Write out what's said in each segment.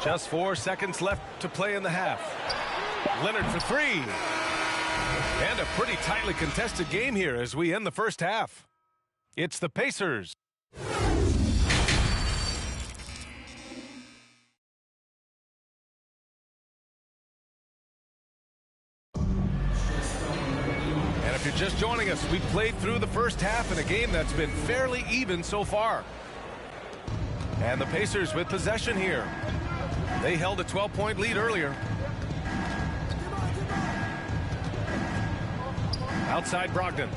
Just 4 seconds left to play in the half. Leonard for three. And a pretty tightly contested game here as we end the first half. It's the Pacers. And if you're just joining us, we've played through the first half in a game that's been fairly even so far. And the Pacers with possession here. They held a 12-point lead earlier. Outside Brogdon.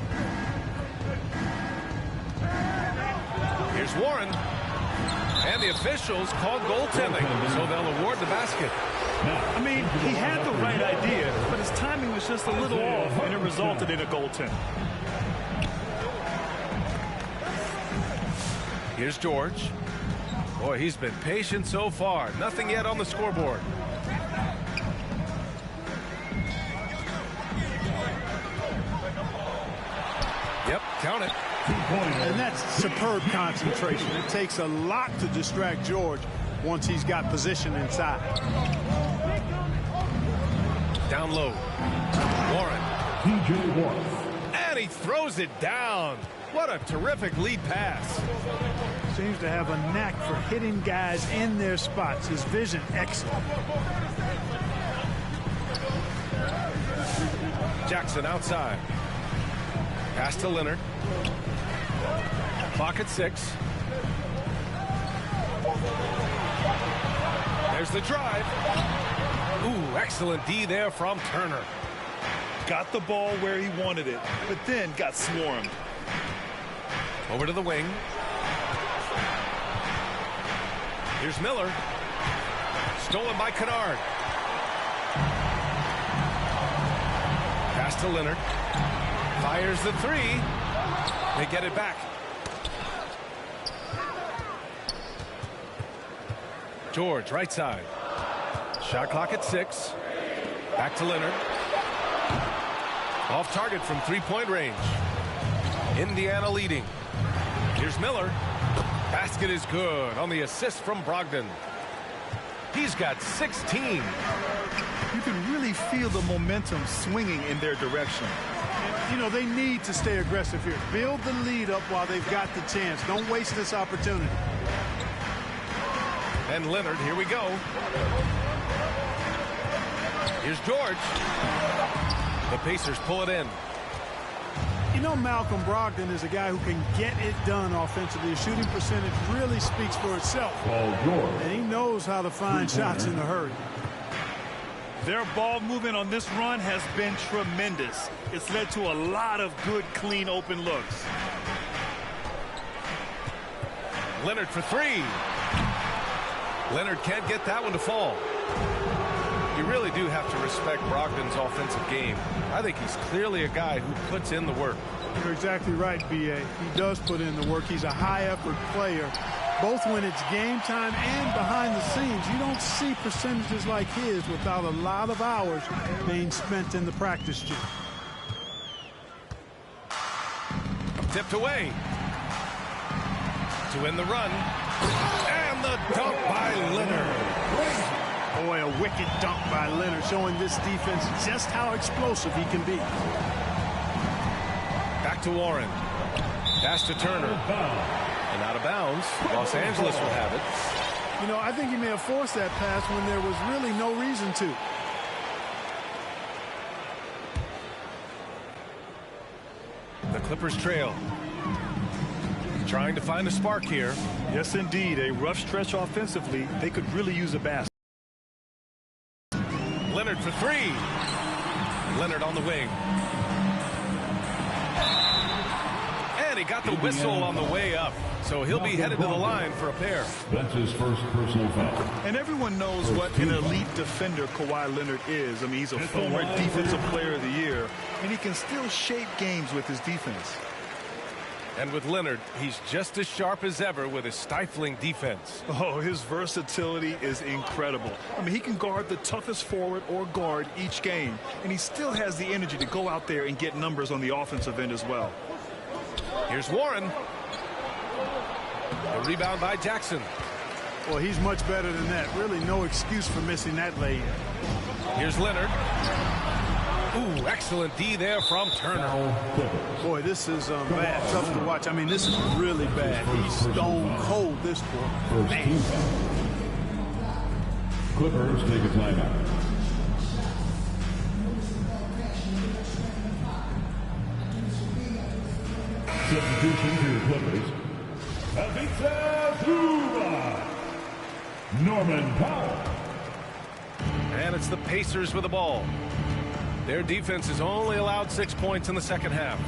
Here's Warren. And the officials called goaltending, so they'll award the basket. I mean, he had the right idea, but his timing was just a little off, and it resulted in a goaltend. Here's George. Boy, he's been patient so far. Nothing yet on the scoreboard. Yep, count it. And that's superb concentration. It takes a lot to distract George once he's got position inside. Down low. Warren. And he throws it down. What a terrific lead pass. Seems to have a knack for hitting guys in their spots. His vision excellent. Jackson outside. Pass to Leonard. Clock at 6. There's the drive. Ooh, excellent D there from Turner. Got the ball where he wanted it, but then got swarmed. Over to the wing. Here's Miller. Stolen by Kennard. Pass to Leonard. Fires the three. They get it back. George, right side. Shot clock at 6. Back to Leonard. Off target from three-point range. Indiana leading. Here's Miller. Basket is good on the assist from Brogdon. He's got 16. You can really feel the momentum swinging in their direction. You know, they need to stay aggressive here. Build the lead up while they've got the chance. Don't waste this opportunity. And Leonard, here we go. Here's George. The Pacers pull it in. You know, Malcolm Brogdon is a guy who can get it done offensively. His shooting percentage really speaks for itself. And he knows how to find shots in a hurry. Their ball movement on this run has been tremendous. It's led to a lot of good, clean, open looks. Leonard for three. Leonard can't get that one to fall. You really do have to respect Brogdon's offensive game. I think he's clearly a guy who puts in the work. You're exactly right, B.A. He does put in the work. He's a high-effort player, both when it's game time and behind the scenes. You don't see percentages like his without a lot of hours being spent in the practice gym. Tipped away. To end the run. And the dunk by Leonard. Boy, a wicked dunk by Leonard, showing this defense just how explosive he can be. Back to Warren. Pass to Turner. And out of bounds. Los Angeles will have it. You know, I think he may have forced that pass when there was really no reason to. The Clippers trail. Trying to find a spark here. Yes, indeed. A rough stretch offensively. They could really use a basket. Leonard for three. Leonard on the wing. And he got the whistle on the way up. So he'll be headed to the line for a pair. That's his first personal foul. And everyone knows what an elite defender Kawhi Leonard is. I mean, he's a former Defensive Player of the Year, and he can still shape games with his defense. And with Leonard, he's just as sharp as ever with his stifling defense. Oh, his versatility is incredible. I mean, he can guard the toughest forward or guard each game, and he still has the energy to go out there and get numbers on the offensive end as well. Here's Warren. The rebound by Jackson. Well, he's much better than that. Really no excuse for missing that lay-in. Here's Leonard. Ooh, excellent D there from Turner. Boy, this is bad. Tough to watch. I mean, this is really bad. He's stone cold this quarter. Man. Clippers take a timeout. Substitution for your Clippers. Nbasl, Norman Powell. And it's the Pacers with the ball. Their defense has only allowed 6 points in the second half.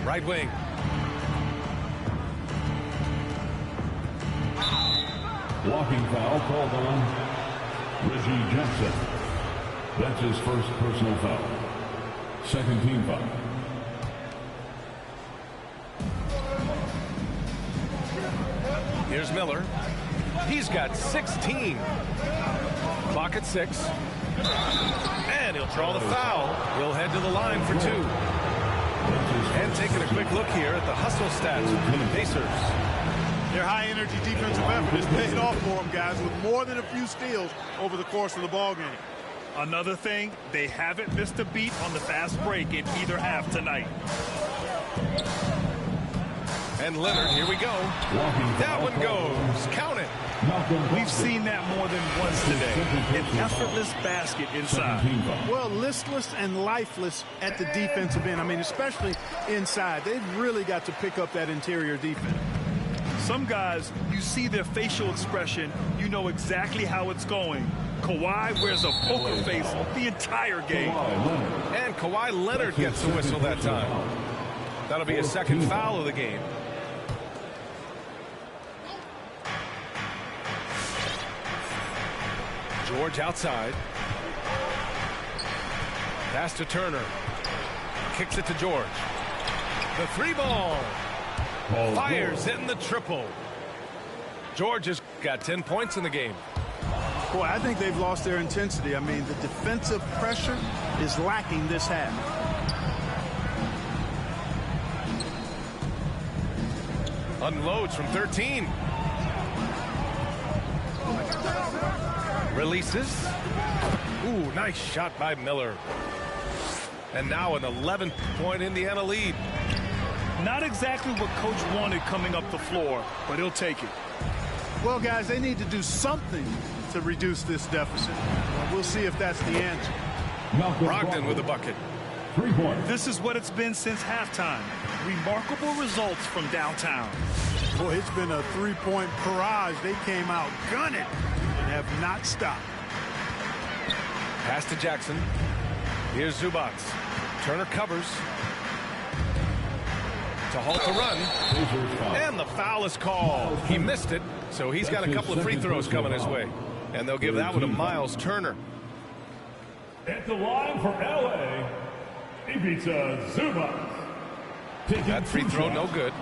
Right wing. Blocking foul called on Reggie Jackson. That's his first personal foul. Second team foul. Here's Miller. He's got 16. Clock at 6. And he'll draw the foul. He'll head to the line for 2. And taking a quick look here at the hustle stats for the Pacers. Their high-energy defensive effort is paid off for them, guys, with more than a few steals over the course of the ball game. Another thing, they haven't missed a beat on the fast break in either half tonight. And Leonard, here we go. That one goes. Count it. We've seen that more than once today. An effortless basket inside. Well, listless and lifeless at the defensive end. I mean, especially inside. They've really got to pick up that interior defense. Some guys, you see their facial expression, you know exactly how it's going. Kawhi wears a poker face the entire game. And Kawhi Leonard gets the whistle that time. That'll be a second foul of the game. George outside. Pass to Turner. Kicks it to George. The 3-ball. Fires in the triple. George has got 10 points in the game. Boy, I think they've lost their intensity. I mean, the defensive pressure is lacking this half. Unloads from 13. Releases. Ooh, nice shot by Miller. And now an 11-point Indiana lead. Not exactly what Coach wanted coming up the floor, but he'll take it. Well, guys, they need to do something to reduce this deficit. We'll see if that's the answer. Brogdon with a bucket. 3 points. This is what it's been since halftime. Remarkable results from downtown. Boy, it's been a 3-point barrage. They came out gunning and have not stopped. Pass to Jackson. Here's Zubac. Turner covers. To halt the run. And the foul is called. He missed it, so he's got a couple of free throws coming his way. And they'll give that one to Miles Turner. At the line for LA, Ivica Zubac. That free throw no good.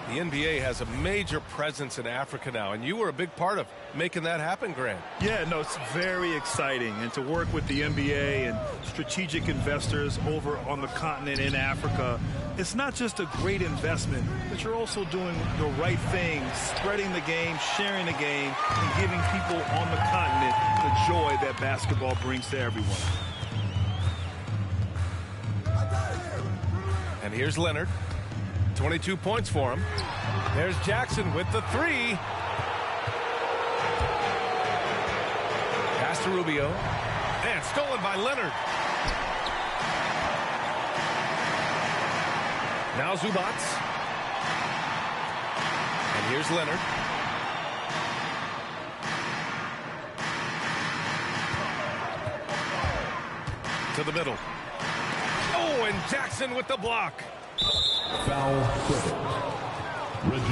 The NBA has a major presence in Africa now, and you were a big part of making that happen, Grant. Yeah, no, it's very exciting. And to work with the NBA and strategic investors over on the continent in Africa, it's not just a great investment, but you're also doing the right thing, spreading the game, sharing the game, and giving people on the continent the joy that basketball brings to everyone. And here's Leonard. 22 points for him. There's Jackson with the 3. Pass to Rubio. And stolen by Leonard. Now Zubac. And here's Leonard. To the middle. Oh, and Jackson with the block.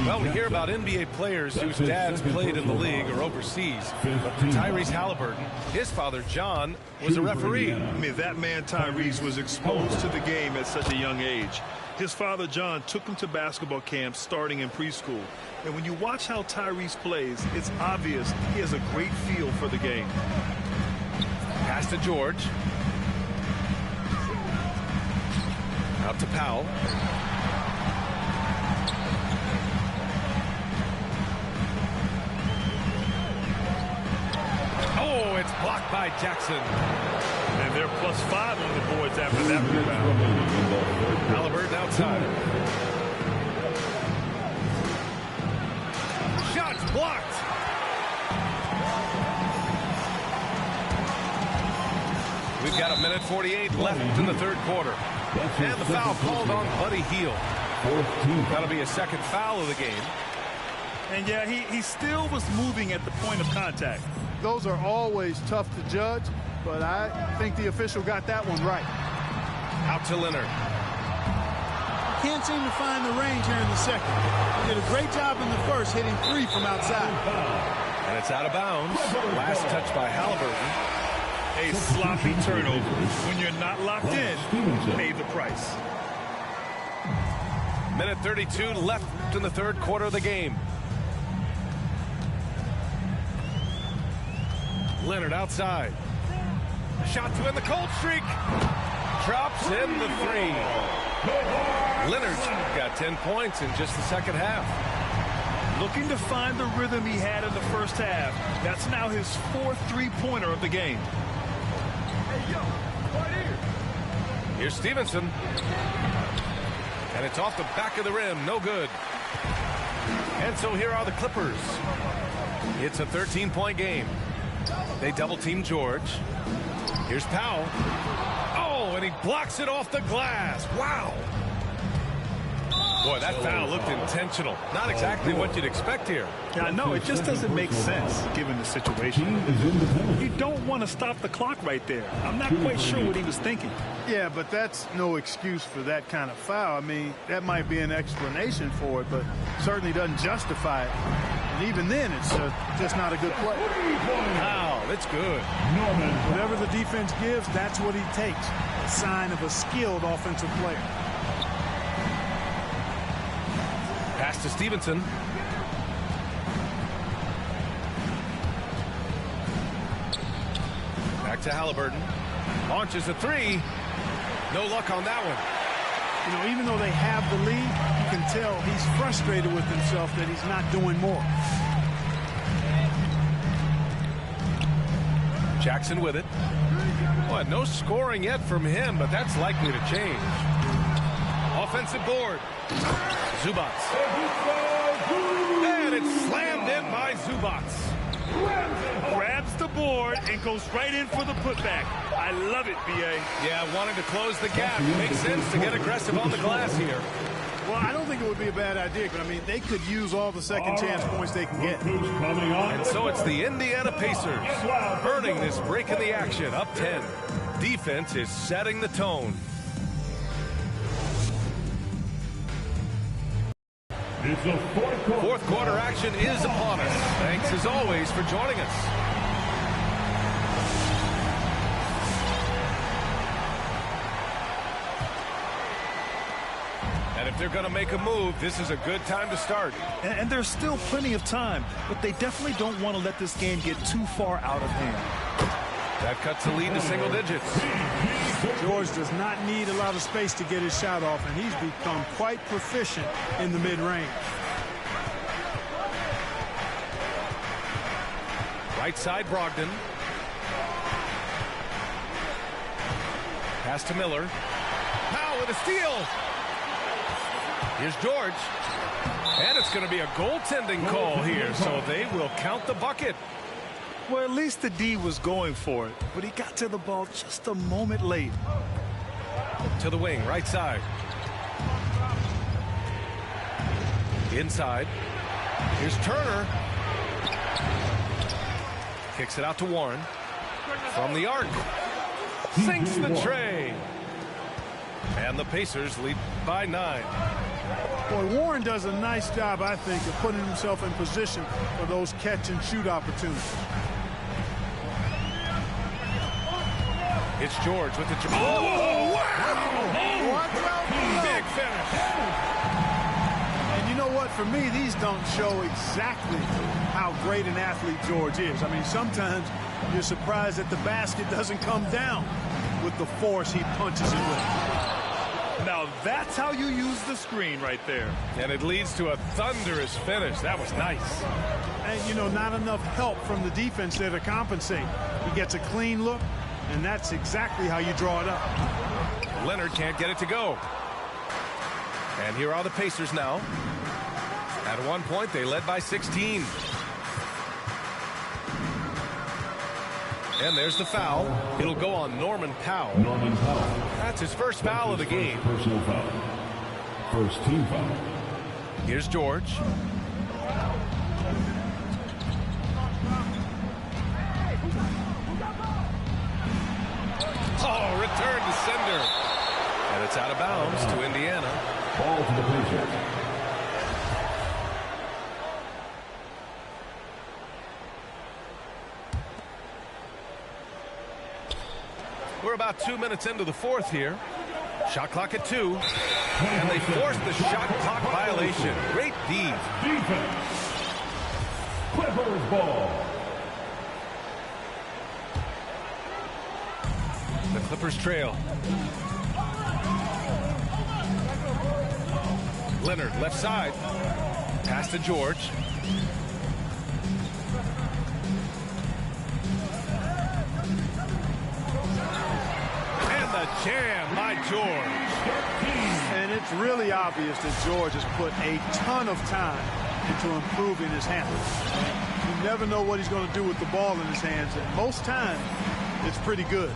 Well, we hear about NBA players whose dads played in the league or overseas. But for Tyrese Halliburton, his father, John, was a referee. I mean, that man, Tyrese, was exposed to the game at such a young age. His father, John, took him to basketball camps starting in preschool. And when you watch how Tyrese plays, it's obvious he has a great feel for the game. Pass to George. Out to Powell. Mike Jackson. And they're +5 on the boards after that rebound. Halliburton outside. Shots blocked. We've got 1:48 left in the third quarter. And the foul called on Buddy Hield. That'll be a second foul of the game. And yeah, he still was moving at the point of contact. Those are always tough to judge, but I think the official got that one right. Out to Leonard. Can't seem to find the range here in the second. He did a great job in the first, hitting 3 from outside. And it's out of bounds. Last touch by Halliburton. A sloppy turnover. When you're not locked in, pay the price. 1:32 left in the third quarter of the game. Leonard outside. Shot to end the cold streak. Drops in the 3. Leonard's got 10 points in just the second half. Looking to find the rhythm he had in the first half. That's now his 4th three-pointer of the game. Here's Stevenson. And it's off the back of the rim. No good. And so here are the Clippers. It's a 13-point game. They double-team George. Here's Powell. Oh, and he blocks it off the glass. Wow. Boy, that foul looked intentional. Not exactly what you'd expect here. Yeah, no, it just doesn't make sense given the situation. You don't want to stop the clock right there. I'm not quite sure what he was thinking. Yeah, but that's no excuse for that kind of foul. I mean, that might be an explanation for it, but certainly doesn't justify it. And even then, it's just not a good play. Wow, that's good. Whatever the defense gives, that's what he takes. A sign of a skilled offensive player. Pass to Stevenson. Back to Halliburton. Launches a 3. No luck on that one. You know, even though they have the lead, you can tell he's frustrated with himself that he's not doing more. Jackson with it. Boy, no scoring yet from him, but that's likely to change. Offensive board. Zubac. And it's slammed in by Zubac. Grabs the board and goes right in for the putback. I love it, B.A. Yeah, wanting to close the gap. Makes sense to get aggressive on the glass here. Well, I don't think it would be a bad idea, but I mean, they could use all the second chance points they can get. And so it's the Indiana Pacers earning this break in the action, up 10. Defense is setting the tone. Fourth quarter action is upon us. Thanks as always for joining us. And if they're going to make a move, this is a good time to start. And there's still plenty of time, but they definitely don't want to let this game get too far out of hand. That cuts the lead to single digits. George does not need a lot of space to get his shot off, and he's become quite proficient in the mid-range. Right side, Brogdon. Pass to Miller. Powell with a steal. Here's George. And it's going to be a goaltending call here, so they will count the bucket. Well, at least the D was going for it, but he got to the ball just a moment late. To the wing, right side. Inside. Here's Turner. Kicks it out to Warren. From the arc. Sinks the tray. And the Pacers lead by 9. Boy, Warren does a nice job, I think, of putting himself in position for those catch-and-shoot opportunities. It's George with the... Oh, wow! Big finish. And you know what? For me, these don't show exactly how great an athlete George is. I mean, sometimes you're surprised that the basket doesn't come down with the force he punches it with. Now that's how you use the screen right there. And it leads to a thunderous finish. That was nice. And, you know, not enough help from the defense there to compensate. He gets a clean look, and that's exactly how you draw it up. Leonard can't get it to go. And here are the Pacers now. At one point, they led by 16. And there's the foul. It'll go on Norman Powell. Norman Powell. That's his first foul of the game. Personal foul. First team foul. Here's George. Oh, return to sender. And it's out of bounds to Indiana. Ball to the Pacers. We're about 2 minutes into the fourth here. Shot clock at 2. And they forced the shot clock violation. Great D. Defense. Clippers ball. The Clippers trail. Leonard left side. Pass to George. Jam by George. And it's really obvious that George has put a ton of time into improving his handle. You never know what he's going to do with the ball in his hands, and most times it's pretty good.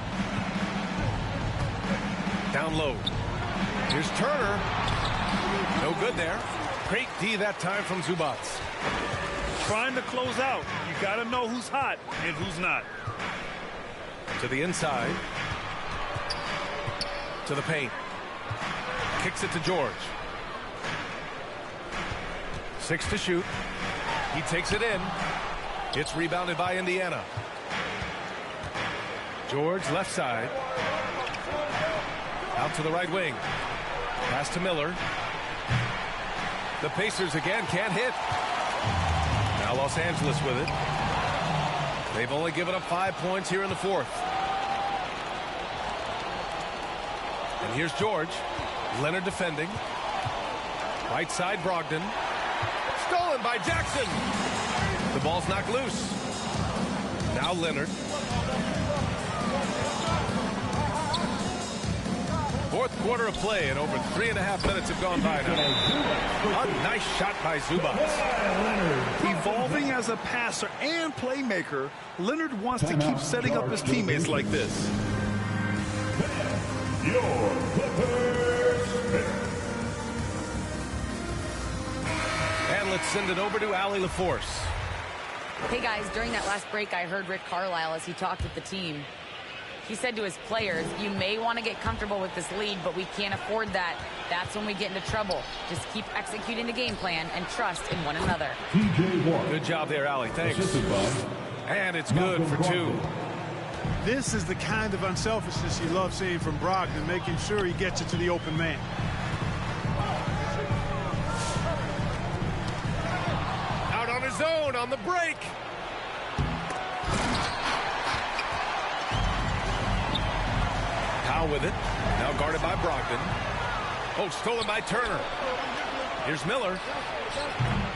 Down low. Here's Turner. No good there. Great D that time from Zubac. Trying to close out. You got to know who's hot and who's not. To the inside. To the paint. Kicks it to George. 6 to shoot. He takes it in. It's rebounded by Indiana. George left side. Out to the right wing. Pass to Miller. The Pacers again can't hit. Now Los Angeles with it. They've only given up 5 points here in the fourth. And here's George. Leonard defending. Right side, Brogdon. Stolen by Jackson. The ball's knocked loose. Now Leonard. Fourth quarter of play, and over 3.5 minutes have gone by now. A nice shot by Zubac. Evolving as a passer and playmaker, Leonard wants to keep setting up his teammates like this. Your Clippers. And let's send it over to Allie LaForce. Hey guys, during that last break, I heard Rick Carlisle as he talked with the team. He said to his players, you may want to get comfortable with this lead, but we can't afford that. That's when we get into trouble. Just keep executing the game plan and trust in one another. Good job there, Allie. Thanks. And it's good for 2. This is the kind of unselfishness you love seeing from Brogdon, making sure he gets it to the open man. Out on his own on the break. Powell with it. Now guarded by Brogdon. Oh, stolen by Turner. Here's Miller.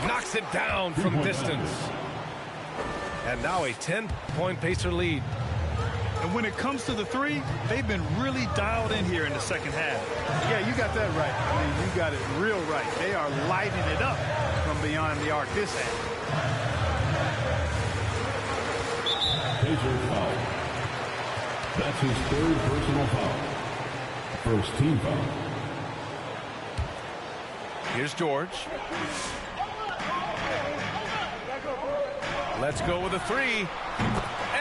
Knocks it down from distance. And now a 10-point Pacer lead. And when it comes to the three, they've been really dialed in here in the second half. Yeah, you got that right. I mean, you got it real right. They are lighting it up from beyond the arc this half. Pacer foul. That's his 3rd personal foul. First team foul. Here's George. Let's go with a 3.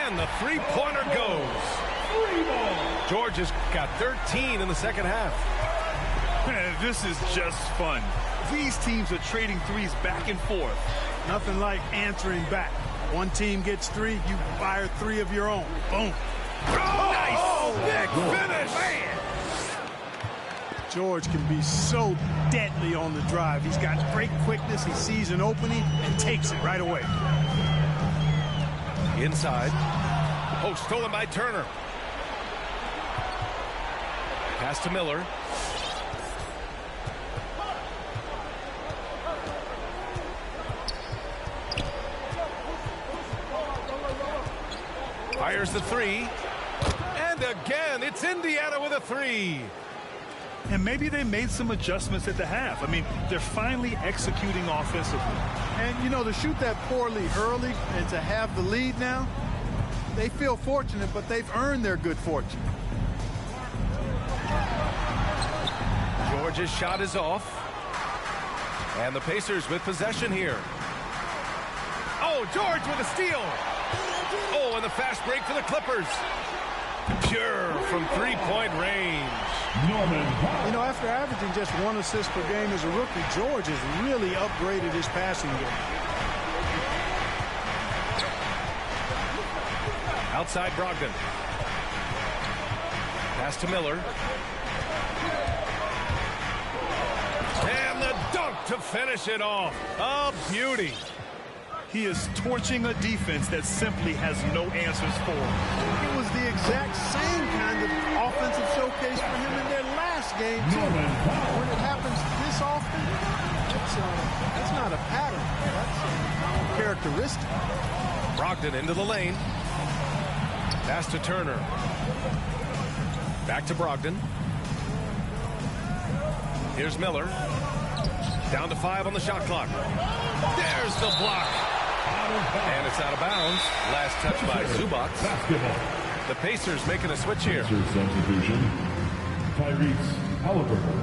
And the 3-pointer goes. George has got 13 in the second half. This is just fun. These teams are trading threes back and forth. Nothing like answering back. One team gets 3, you fire 3 of your own. Boom. Oh, nice. Big finish. Man. George can be so deadly on the drive. He's got great quickness. He sees an opening and takes it right away. Inside. Oh, stolen by Turner. Pass to Miller. Fires the three. And again, it's Indiana with a three. And maybe they made some adjustments at the half. I mean, they're finally executing offensively. And, you know, to shoot that poorly early and to have the lead now, they feel fortunate, but they've earned their good fortune. Georgia's shot is off. And the Pacers with possession here. Oh, George with a steal. Oh, and the fast break for the Clippers. Pure from three-point range. You know, after averaging just 1 assist per game as a rookie, George has really upgraded his passing game. Outside Brogdon. Pass to Miller. And the dunk to finish it off. A beauty. He is torching a defense that simply has no answers for him. It was the exact same kind of offensive showcase for him in their last game, too. When it happens this often, that's not a pattern. That's a characteristic. Brogdon into the lane. Pass to Turner. Back to Brogdon. Here's Miller. Down to 5 on the shot clock. There's the block. And it's out of bounds. Last touch by Zubac. The Pacers making a switch here. Pacers substitution. Tyrese Halliburton.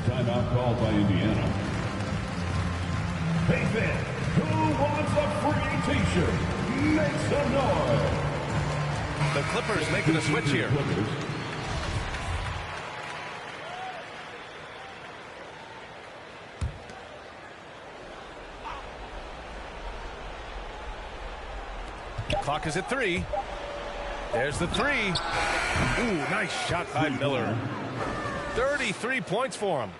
Timeout called by Indiana. Hey fan, who wants a free t-shirt? Make some noise. The Clippers making a switch here. Clock is at 3. There's the 3. Ooh, nice shot by Miller. 33 points for him.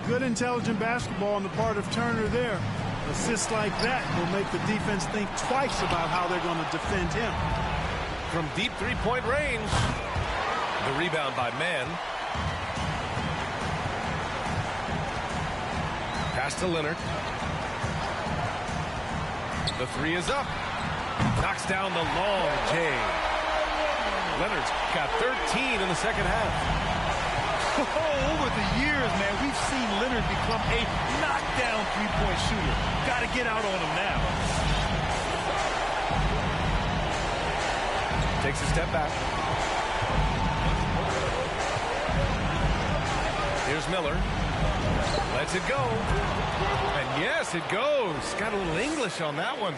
Good intelligent basketball on the part of Turner there. Assists like that will make the defense think twice about how they're going to defend him. From deep three-point range. The rebound by Mann. Pass to Leonard. The 3 is up. Knocks down the long J. Leonard's got 13 in the second half. Oh, over the years, man, we've seen Leonard become a knockdown three-point shooter. Got to get out on him now. Takes a step back. Here's Miller. Lets it go. And yes, it goes. Got a little English on that one.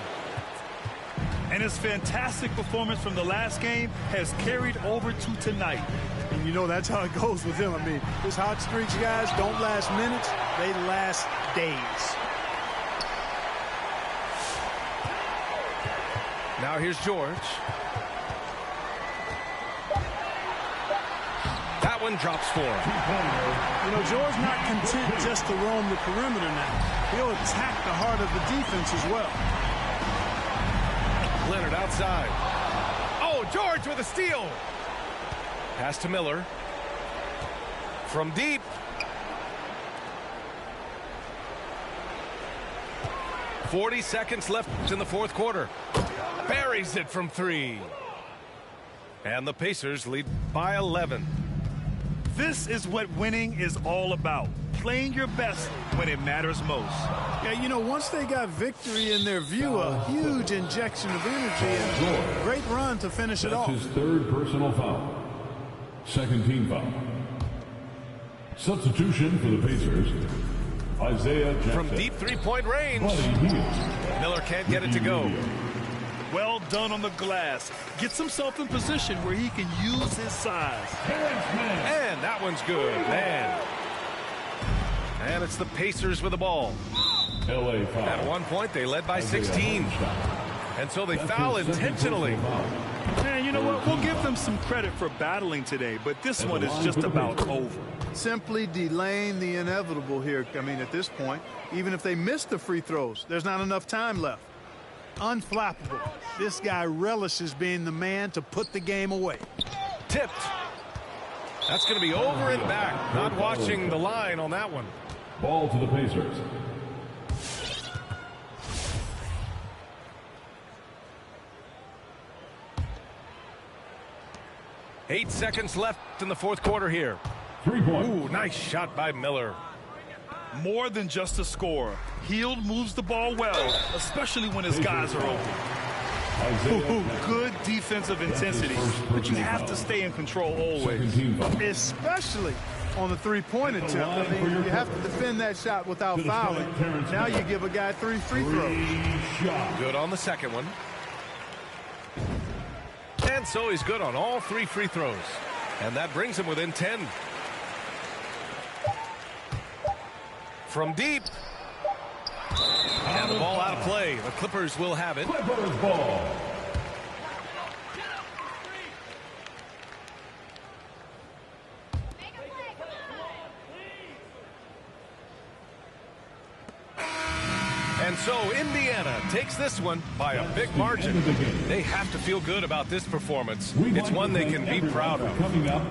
And his fantastic performance from the last game has carried over to tonight. And you know that's how it goes with him. I mean, his hot streaks, guys, don't last minutes. They last days. Now here's George. That one drops for him. You know, George not content just to roam the perimeter now. He'll attack the heart of the defense as well. Leonard outside. Oh, George with a steal. Pass to Miller. From deep. .40 seconds left in the fourth quarter. Buries it from 3. And the Pacers lead by 11. This is what winning is all about. Playing your best when it matters most. Yeah, you know, once they got victory in their view, a huge injection of energy and a great run to finish it off. That's his third personal foul. Second team foul. Substitution for the Pacers. Isaiah Jackson. From deep three-point range. Miller can't get it to go. Well done on the glass. Gets himself in position where he can use his size. And that one's good, man. And it's the Pacers with the ball. LA foul. At one point, they led by 16. And so they foul intentionally. Man, you know what? We'll give them some credit for battling today, but this one is just about over. Simply delaying the inevitable here. I mean, at this point, even if they miss the free throws, there's not enough time left. Unflappable. This guy relishes being the man to put the game away. Tipped. That's going to be over and back. Not watching the line on that one. Ball to the Pacers. 8 seconds left in the fourth quarter here. 3 points. Ooh, nice shot by Miller. More than just a score. Hield moves the ball well, especially when his guys are open. Ooh, good defensive intensity, but you have to stay in control always. Especially on the three-point attempt. I mean, you have to defend that shot without fouling. Now you give a guy 3 free throws. Good on the second one. And so he's good on all 3 free throws. And that brings him within 10. From deep. And the ball out of play. The Clippers will have it. Clippers ball. And so Indiana takes this one by a big margin. They have to feel good about this performance. It's one they can be proud of. Coming up.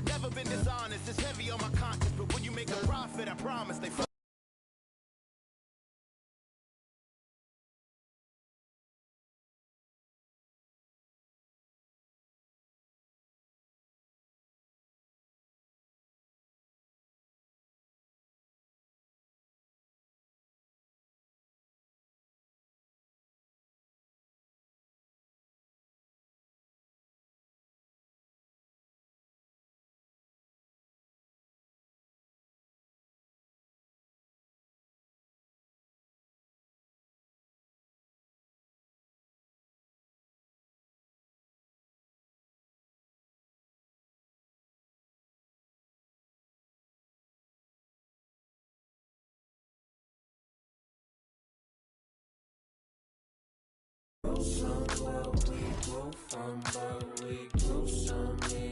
Never been dishonest, it's heavy on my conscience, but when you make a profit, I promise they Somewhere we grew from, but we grew some.